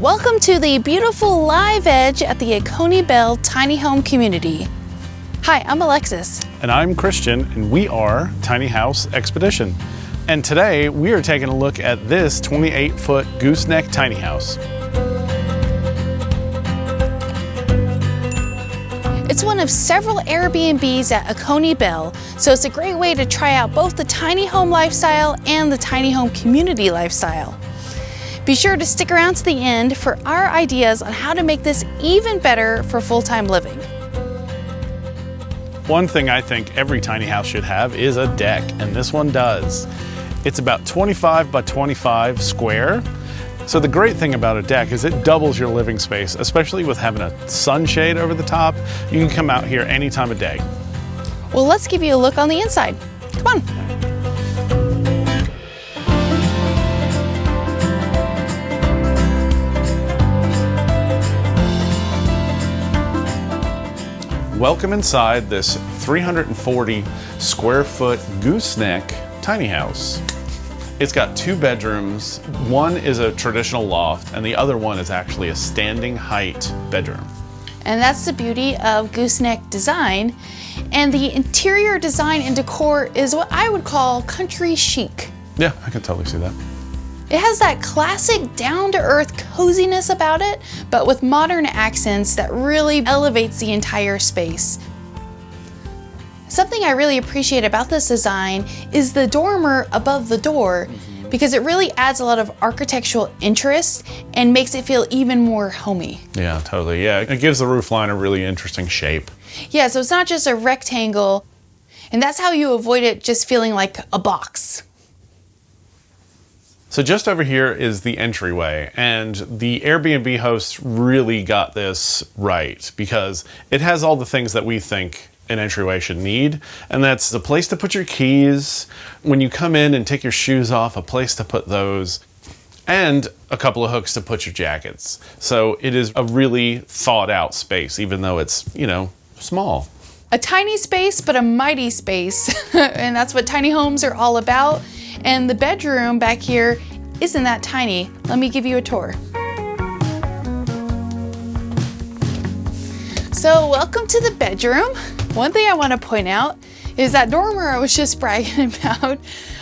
Welcome to the beautiful live edge at the cont'd tiny home community. Hi, I'm Alexis. And I'm Christian, and we are Tiny House Expedition. And today we are taking a look at this 28-foot gooseneck tiny house. It's one of several Airbnbs at cont'd, so it's a great way to try out both the tiny home lifestyle and the tiny home community lifestyle. Be sure to stick around to the end for our ideas on how to make this even better for full-time living. One thing I think every tiny house should have is a deck, and this one does. It's about 25 by 25 square. So the great thing about a deck is it doubles your living space, especially with having a sunshade over the top. You can come out here any time of day. Well, let's give you a look on the inside. Come on. Welcome inside this 340 square foot gooseneck tiny house. It's got 2 bedrooms. One is a traditional loft, and the other one is actually a standing height bedroom. And that's the beauty of gooseneck design. And the interior design and decor is what I would call country chic. Yeah, I can totally see that. It has that classic down-to-earth coziness about it, but with modern accents that really elevates the entire space. Something I really appreciate about this design is the dormer above the door, because it really adds a lot of architectural interest and makes it feel even more homey. Yeah, totally. Yeah, it gives the roof line a really interesting shape. Yeah, so it's not just a rectangle, and that's how you avoid it just feeling like a box. So just over here is the entryway, and the Airbnb hosts really got this right because it has all the things that we think an entryway should need, and that's the place to put your keys, when you come in and take your shoes off, a place to put those, and a couple of hooks to put your jackets. So it is a really thought out space, even though it's, you know, small. A tiny space, but a mighty space, and that's what tiny homes are all about. And the bedroom back here isn't that tiny. Let me give you a tour. So welcome to the bedroom. One thing I want to point out is that dormer I was just bragging about.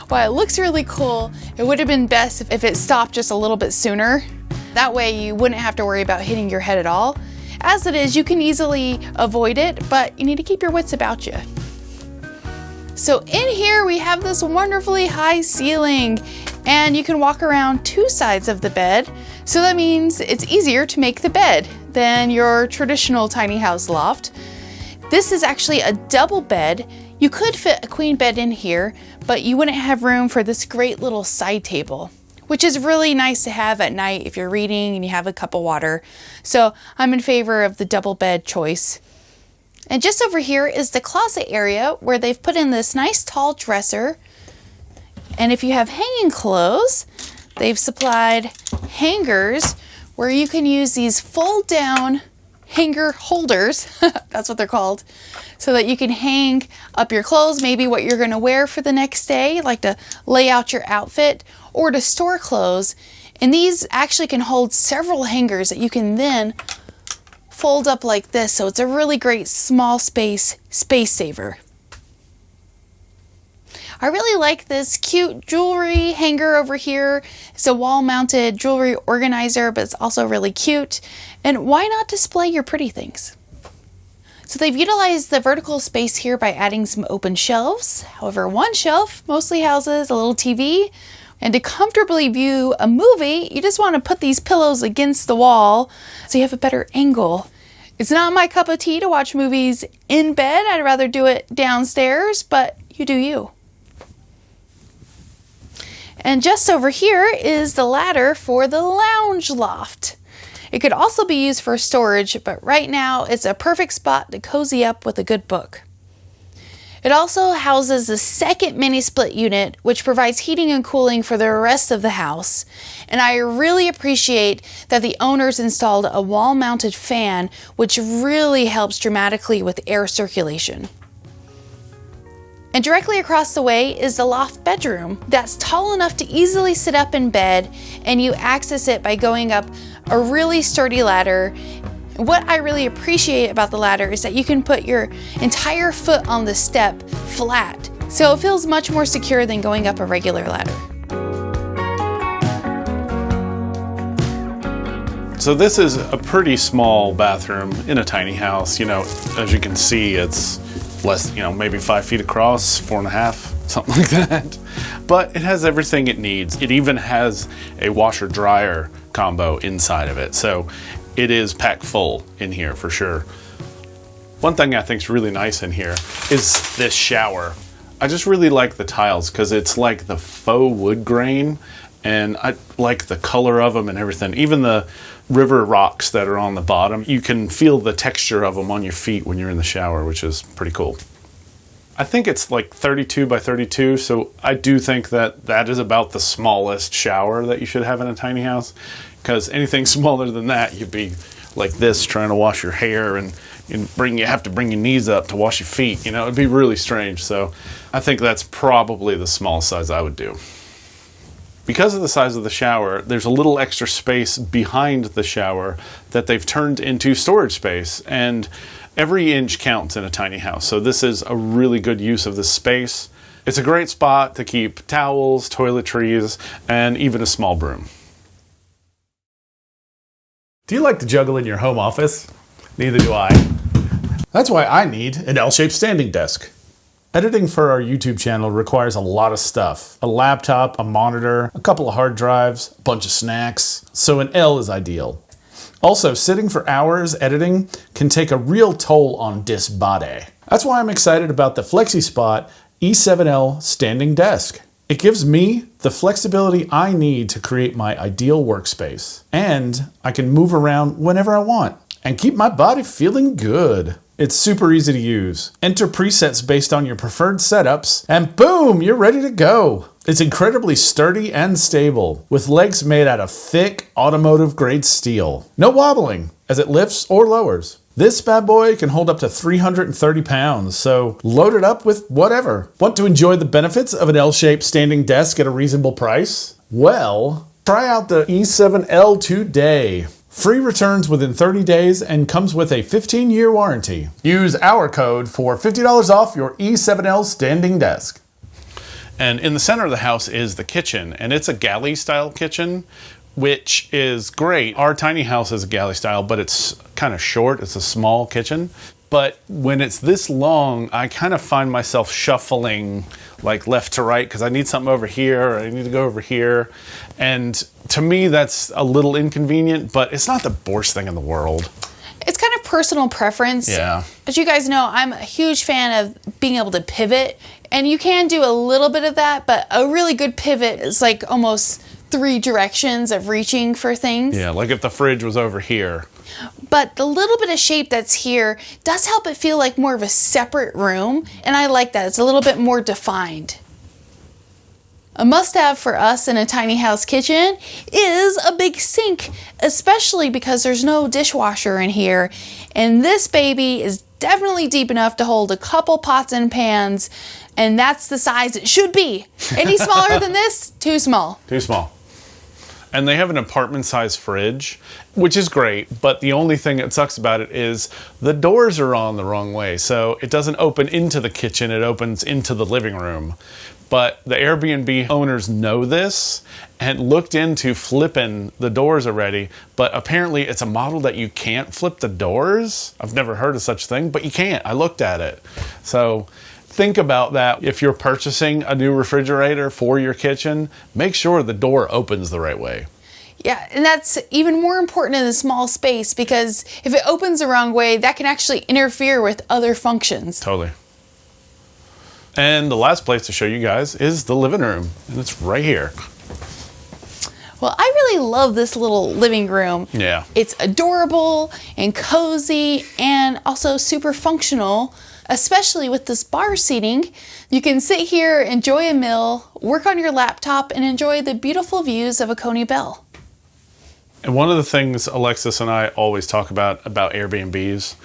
While it looks really cool, it would have been best if it stopped just a little bit sooner. That way you wouldn't have to worry about hitting your head at all. As it is, you can easily avoid it, but you need to keep your wits about you. So in here we have this wonderfully high ceiling, and you can walk around 2 sides of the bed. So that means it's easier to make the bed than your traditional tiny house loft. This is actually a double bed. You could fit a queen bed in here, but you wouldn't have room for this great little side table, which is really nice to have at night if you're reading and you have a cup of water. So I'm in favor of the double bed choice. And just over here is the closet area where they've put in this nice tall dresser. And if you have hanging clothes, they've supplied hangers where you can use these fold down hanger holders, that's what they're called, so that you can hang up your clothes, maybe what you're going to wear for the next day, like to lay out your outfit, or to store clothes. And these actually can hold several hangers that you can then fold up like this, so it's a really great small space saver. I really like this cute jewelry hanger over here. It's a wall-mounted jewelry organizer, but it's also really cute. And why not display your pretty things? So they've utilized the vertical space here by adding some open shelves. However, one shelf mostly houses a little TV. And to comfortably view a movie, you just want to put these pillows against the wall so you have a better angle. It's not my cup of tea to watch movies in bed. I'd rather do it downstairs, but you do you. And just over here is the ladder for the lounge loft. It could also be used for storage, but right now it's a perfect spot to cozy up with a good book. It also houses the second mini split unit, which provides heating and cooling for the rest of the house. And I really appreciate that the owners installed a wall-mounted fan, which really helps dramatically with air circulation. And directly across the way is the loft bedroom that's tall enough to easily sit up in bed, and you access it by going up a really sturdy ladder. What I really appreciate about the ladder is that you can put your entire foot on the step flat, so it feels much more secure than going up a regular ladder. So this is a pretty small bathroom in a tiny house. You know, as you can see, it's less, you know, maybe 5 feet across, 4.5, something like that. But it has everything it needs. It even has a washer dryer combo inside of it. So it is packed full in here for sure. One thing I think is really nice in here is this shower. I just really like the tiles because it's like the faux wood grain, and I like the color of them and everything. Even the river rocks that are on the bottom, you can feel the texture of them on your feet when you're in the shower, which is pretty cool. I think it's like 32 by 32, so I do think that that is about the smallest shower that you should have in a tiny house, because anything smaller than that, you'd be like this trying to wash your hair and you have to bring your knees up to wash your feet. You know, it'd be really strange. So I think that's probably the small size I would do. Because of the size of the shower, there's a little extra space behind the shower that they've turned into storage space, and every inch counts in a tiny house. So this is a really good use of this space. It's a great spot to keep towels, toiletries, and even a small broom. Do you like to juggle in your home office? Neither do I. That's why I need an L-shaped standing desk. Editing for our YouTube channel requires a lot of stuff. A laptop, a monitor, a couple of hard drives, a bunch of snacks. So an L is ideal. Also, sitting for hours editing can take a real toll on this body. That's why I'm excited about the FlexiSpot E7L standing desk. It gives me the flexibility I need to create my ideal workspace. And I can move around whenever I want and keep my body feeling good. It's super easy to use. Enter presets based on your preferred setups, and boom, you're ready to go. It's incredibly sturdy and stable, with legs made out of thick, automotive-grade steel. No wobbling, as it lifts or lowers. This bad boy can hold up to 330 pounds, so load it up with whatever. Want to enjoy the benefits of an L-shaped standing desk at a reasonable price? Well, try out the E7L today. Free returns within 30 days and comes with a 15-year warranty. Use our code for $50 off your E7L standing desk. And in the center of the house is the kitchen, and it's a galley style kitchen, which is great. Our tiny house is a galley style, but it's kind of short. It's a small kitchen. But when it's this long, I kind of find myself shuffling like left to right because I need something over here, or I need to go over here. And to me, that's a little inconvenient, but it's not the worst thing in the world. It's kind of personal preference. Yeah. As you guys know, I'm a huge fan of being able to pivot, and you can do a little bit of that, but a really good pivot is like almost 3 directions of reaching for things. Yeah, like if the fridge was over here. But the little bit of shape that's here does help it feel like more of a separate room, and I like that. It's a little bit more defined. A must-have for us in a tiny house kitchen is a big sink, especially because there's no dishwasher in here. And this baby is definitely deep enough to hold a couple pots and pans, and that's the size it should be. Any smaller than this, too small. Too small. And they have an apartment-sized fridge, which is great, but the only thing that sucks about it is the doors are on the wrong way. So it doesn't open into the kitchen, it opens into the living room. But the Airbnb owners know this and looked into flipping the doors already, but apparently it's a model that you can't flip the doors. I've never heard of such thing, but you can't. I looked at it. So think about that. If you're purchasing a new refrigerator for your kitchen, make sure the door opens the right way. Yeah, and that's even more important in a small space, because if it opens the wrong way, that can actually interfere with other functions. Totally. And the last place to show you guys is the living room, and it's right here. Well, I really love this little living room. Yeah. It's adorable and cozy and also super functional, especially with this bar seating. You can sit here, enjoy a meal, work on your laptop, and enjoy the beautiful views of Coney Bell. And one of the things Alexis and I always talk about Airbnbs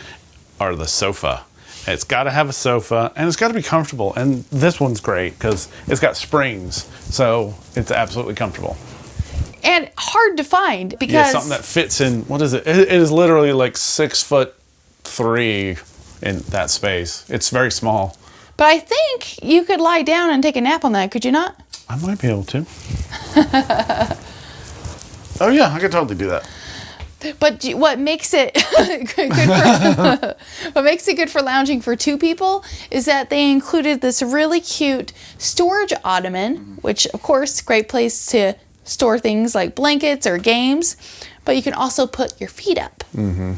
are the sofa. It's got to have a sofa, and it's got to be comfortable. And this one's great because it's got springs, so it's absolutely comfortable. and hard to find because Yeah, something that fits in, what is it? It is literally like 6'3" in that space. It's very small. But I think you could lie down and take a nap on that, could you not? I might be able to. Oh yeah, I could totally do that. But what makes it good for lounging for two people is that they included this really cute storage ottoman, which of course, great place to store things like blankets or games, but you can also put your feet up. Mm-hmm.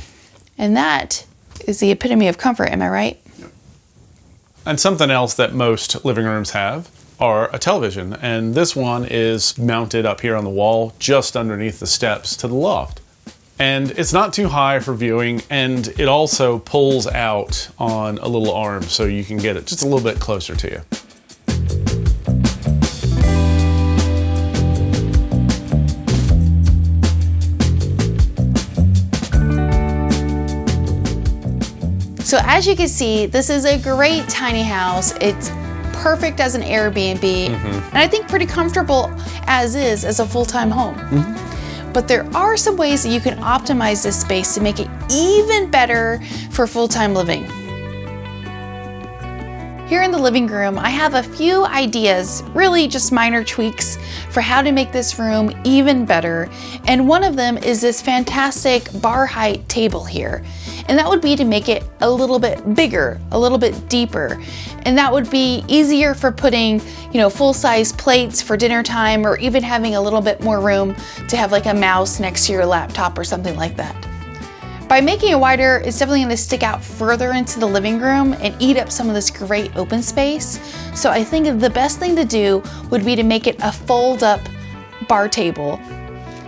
And that is the epitome of comfort, am I right? And something else that most living rooms have are a television, and this one is mounted up here on the wall just underneath the steps to the loft. And it's not too high for viewing, and it also pulls out on a little arm so you can get it just a little bit closer to you. So as you can see, this is a great tiny house. It's perfect as an Airbnb, and I think pretty comfortable as a full-time home. But there are some ways that you can optimize this space to make it even better for full-time living. Here in the living room, I have a few ideas, really just minor tweaks for how to make this room even better. And one of them is this fantastic bar height table here. And that would be to make it a little bit bigger, a little bit deeper. And that would be easier for putting, full-size plates for dinner time, or even having a little bit more room to have like a mouse next to your laptop or something like that. By making it wider, it's definitely going to stick out further into the living room and eat up some of this great open space. So I think the best thing to do would be to make it a fold-up bar table.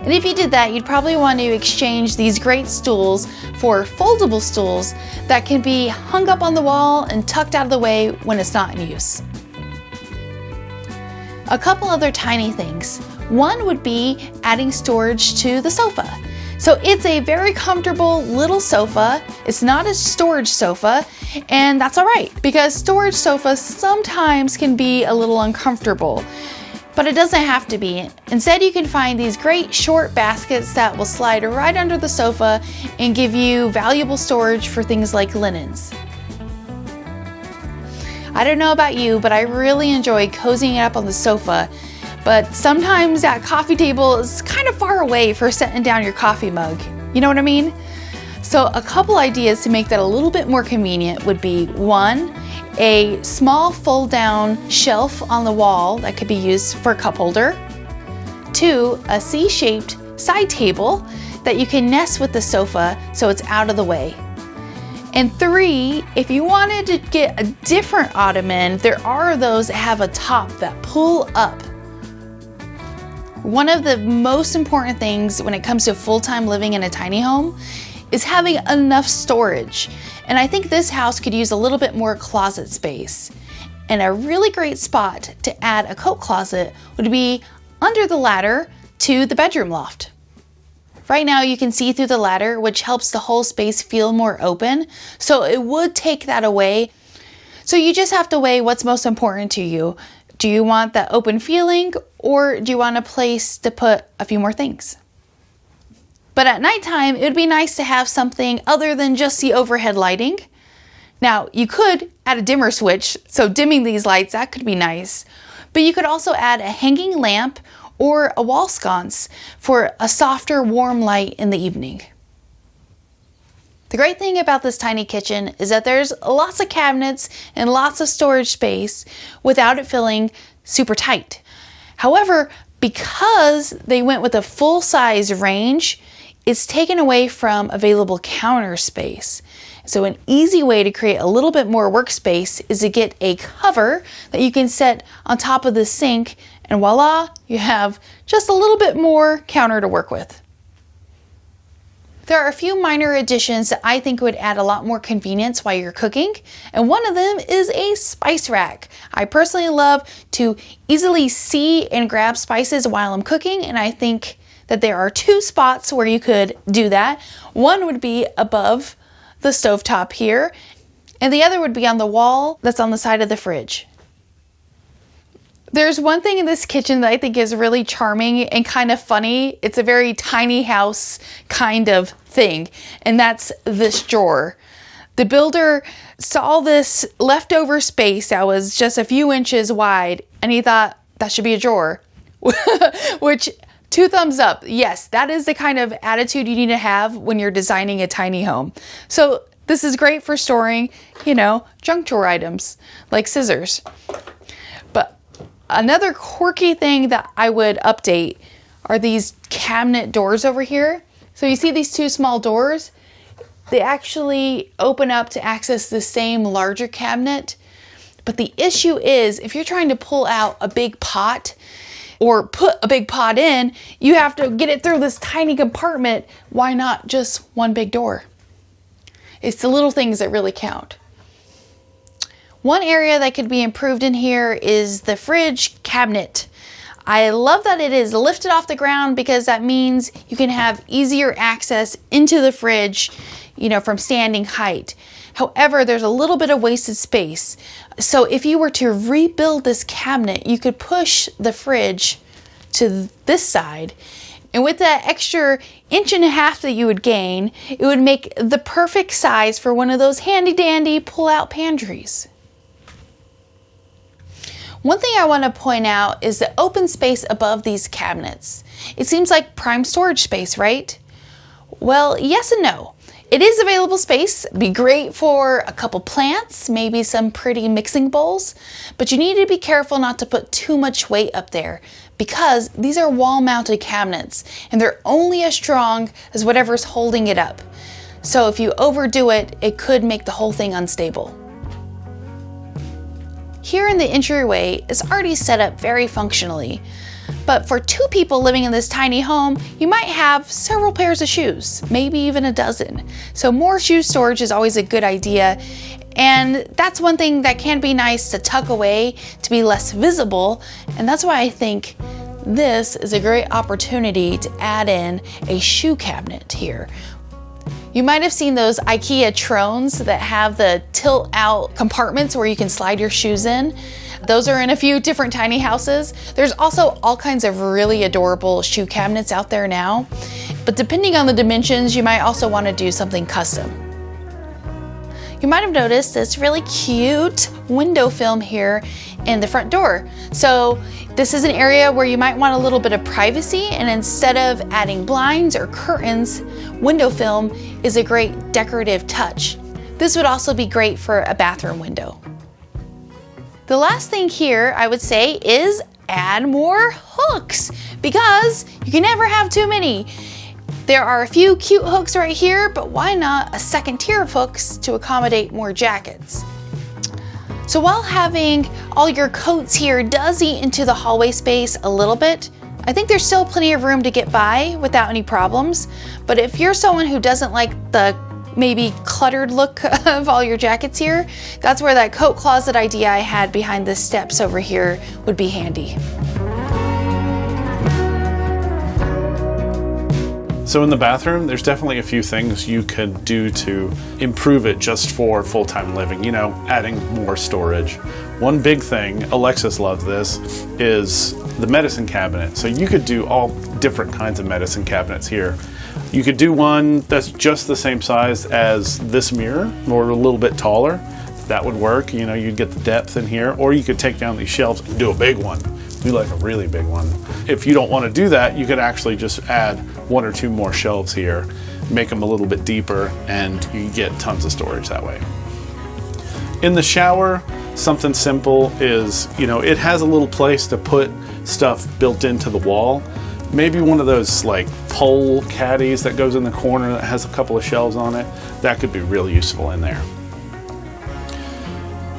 And if you did that, you'd probably want to exchange these great stools for foldable stools that can be hung up on the wall and tucked out of the way when it's not in use. A couple other tiny things. One would be adding storage to the sofa. So it's a very comfortable little sofa. It's not a storage sofa, and that's all right, because storage sofas sometimes can be a little uncomfortable. But it doesn't have to be. Instead, you can find these great short baskets that will slide right under the sofa and give you valuable storage for things like linens. I don't know about you, but I really enjoy cozying up on the sofa. But sometimes that coffee table is kind of far away for setting down your coffee mug. You know what I mean? So a couple ideas to make that a little bit more convenient would be, one, a small fold-down shelf on the wall that could be used for a cup holder. Two, a C-shaped side table that you can nest with the sofa so it's out of the way. And three, if you wanted to get a different ottoman, there are those that have a top that pull up. One of the most important things when it comes to full-time living in a tiny home is having enough storage. And I think this house could use a little bit more closet space. And a really great spot to add a coat closet would be under the ladder to the bedroom loft. Right now you can see through the ladder, which helps the whole space feel more open. So it would take that away. So you just have to weigh what's most important to you. Do you want that open feeling, or do you want a place to put a few more things? But at nighttime, it would be nice to have something other than just the overhead lighting. Now, you could add a dimmer switch, so dimming these lights, that could be nice. But you could also add a hanging lamp or a wall sconce for a softer, warm light in the evening. The great thing about this tiny kitchen is that there's lots of cabinets and lots of storage space without it feeling super tight. However, because they went with a full-size range, it's taken away from available counter space. So an easy way to create a little bit more workspace is to get a cover that you can set on top of the sink, and voila, you have just a little bit more counter to work with. There are a few minor additions that I think would add a lot more convenience while you're cooking, and one of them is a spice rack. I personally love to easily see and grab spices while I'm cooking, and I think that there are two spots where you could do that. One would be above the stovetop here, and the other would be on the wall that's on the side of the fridge. There's one thing in this kitchen that I think is really charming and kind of funny. It's a very tiny house kind of thing, and that's this drawer. The builder saw this leftover space that was just a few inches wide, and he thought that should be a drawer. Which, 2 thumbs up. Yes, that is the kind of attitude you need to have when you're designing a tiny home. So this is great for storing, you know, junk drawer items like scissors. But another quirky thing that I would update are these cabinet doors over here. So you see these 2 small doors? They actually open up to access the same larger cabinet. But the issue is, if you're trying to pull out a big pot or put a big pot in, you have to get it through this tiny compartment. Why not just one big door? It's the little things that really count. One area that could be improved in here is the fridge cabinet. I love that it is lifted off the ground because that means you can have easier access into the fridge, you know, from standing height. However, there's a little bit of wasted space. So if you were to rebuild this cabinet, you could push the fridge to this side. And with that extra 1.5 inches that you would gain, it would make the perfect size for one of those handy dandy pull-out pantries. One thing I want to point out is the open space above these cabinets. It seems like prime storage space, right? Well, yes and no. It is available space. It'd be great for a couple plants, maybe some pretty mixing bowls, but you need to be careful not to put too much weight up there because these are wall-mounted cabinets and they're only as strong as whatever's holding it up. So if you overdo it, it could make the whole thing unstable. Here in the entryway is already set up very functionally, but for 2 people living in this tiny home, you might have several pairs of shoes, maybe even a dozen. So more shoe storage is always a good idea, and that's one thing that can be nice to tuck away to be less visible, and that's why I think this is a great opportunity to add in a shoe cabinet here. You might have seen those IKEA trones that have the tilt out compartments where you can slide your shoes in. Those are in a few different tiny houses. There's also all kinds of really adorable shoe cabinets out there now. But depending on the dimensions, you might also want to do something custom. You might have noticed this really cute window film here in the front door. So this is an area where you might want a little bit of privacy, and instead of adding blinds or curtains, window film is a great decorative touch. This would also be great for a bathroom window. The last thing here I would say is add more hooks because you can never have too many. There are a few cute hooks right here, but why not a second tier of hooks to accommodate more jackets? So while having all your coats here does eat into the hallway space a little bit, I think there's still plenty of room to get by without any problems. But if you're someone who doesn't like the maybe cluttered look of all your jackets here, that's where that coat closet idea I had behind the steps over here would be handy. So in the bathroom, there's definitely a few things you could do to improve it just for full-time living, you know, adding more storage. One big thing, Alexis loves this, is the medicine cabinet. So you could do all different kinds of medicine cabinets here. You could do one that's just the same size as this mirror, or a little bit taller. That would work, you know, you'd get the depth in here, or you could take down these shelves and do a big one. We like a really big one. If you don't want to do that, you could actually just add 1 or 2 more shelves here, make them a little bit deeper, and you get tons of storage that way. In the shower, something simple is, you know, it has a little place to put stuff built into the wall. Maybe one of those like pole caddies that goes in the corner that has a couple of shelves on it. That could be really useful in there.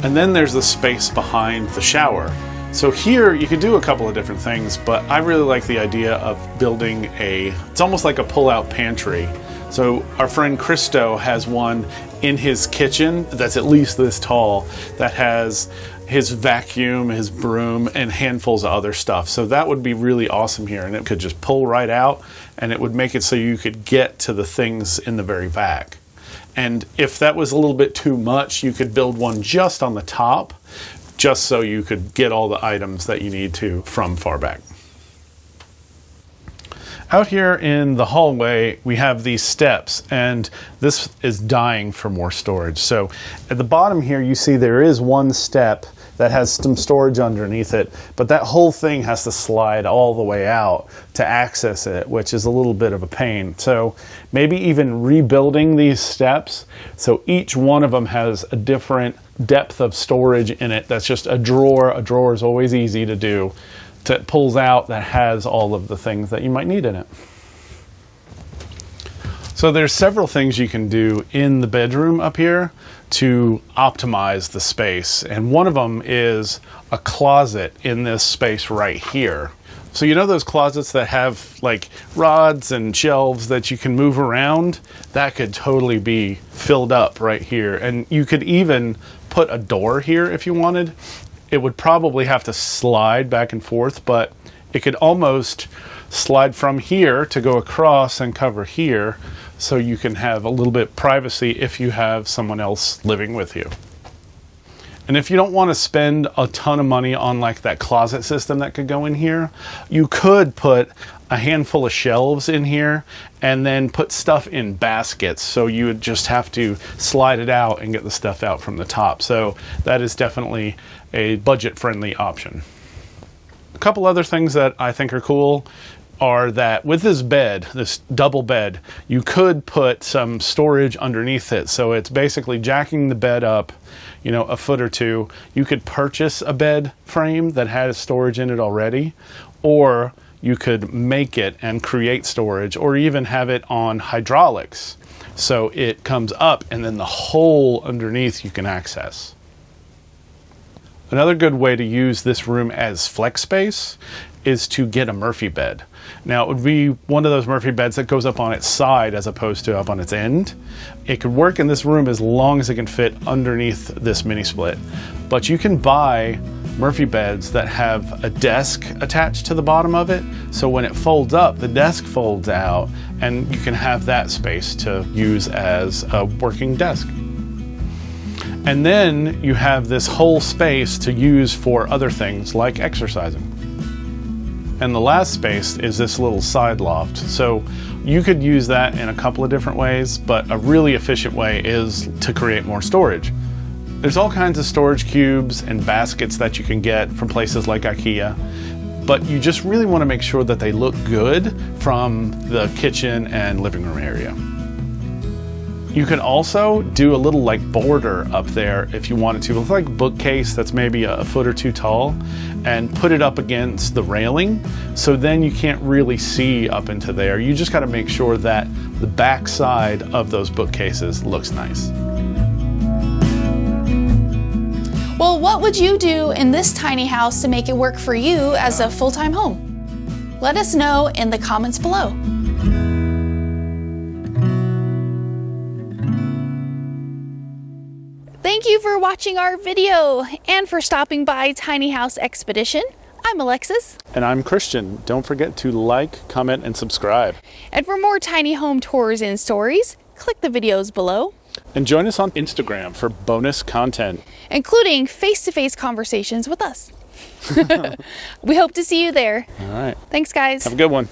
And then there's the space behind the shower. So here you could do a couple of different things, but I really like the idea of building it's almost like a pull-out pantry. So our friend Christo has one in his kitchen that's at least this tall that has his vacuum, his broom, and handfuls of other stuff. So that would be really awesome here, and it could just pull right out, and it would make it so you could get to the things in the very back. And if that was a little bit too much, you could build one just on the top, just so you could get all the items that you need to from far back. Out here in the hallway, we have these steps, and this is dying for more storage. So at the bottom here, you see there is one step that has some storage underneath it, but that whole thing has to slide all the way out to access it, which is a little bit of a pain. So maybe even rebuilding these steps so each one of them has a different depth of storage in it. That's just a drawer. A drawer is always easy to do. That pulls out, that has all of the things that you might need in it. So there's several things you can do in the bedroom up here to optimize the space, and one of them is a closet in this space right here. So you know those closets that have like rods and shelves that you can move around? That could totally be filled up right here, and you could even put a door here if you wanted. It would probably have to slide back and forth, but it could almost slide from here to go across and cover here, so you can have a little bit of privacy if you have someone else living with you. And if you don't want to spend a ton of money on like that closet system that could go in here, you could put a handful of shelves in here and then put stuff in baskets, so you would just have to slide it out and get the stuff out from the top. So that is definitely a budget-friendly option. A couple other things that I think are cool are that with this bed, this double bed, you could put some storage underneath it. So it's basically jacking the bed up, you know, a foot or two. You could purchase a bed frame that has storage in it already, or you could make it and create storage, or even have it on hydraulics. So it comes up and then the hole underneath you can access. Another good way to use this room as flex space is to get a Murphy bed. Now, it would be one of those Murphy beds that goes up on its side as opposed to up on its end. It could work in this room as long as it can fit underneath this mini split. But you can buy Murphy beds that have a desk attached to the bottom of it. So when it folds up, the desk folds out, and you can have that space to use as a working desk. And then you have this whole space to use for other things like exercising. And the last space is this little side loft. So you could use that in a couple of different ways, but a really efficient way is to create more storage. There's all kinds of storage cubes and baskets that you can get from places like IKEA, but you just really want to make sure that they look good from the kitchen and living room area. You can also do a little like border up there if you wanted to, with like a bookcase that's maybe a foot or two tall, and put it up against the railing, so then you can't really see up into there. You just got to make sure that the back side of those bookcases looks nice. Well, what would you do in this tiny house to make it work for you as a full-time home? Let us know in the comments below. Thank you for watching our video and for stopping by Tiny House Expedition. I'm Alexis. And I'm Christian. Don't forget to like, comment, and subscribe. And for more tiny home tours and stories, click the videos below. And join us on Instagram for bonus content, including face-to-face conversations with us. We hope to see you there. All right. Thanks, guys. Have a good one.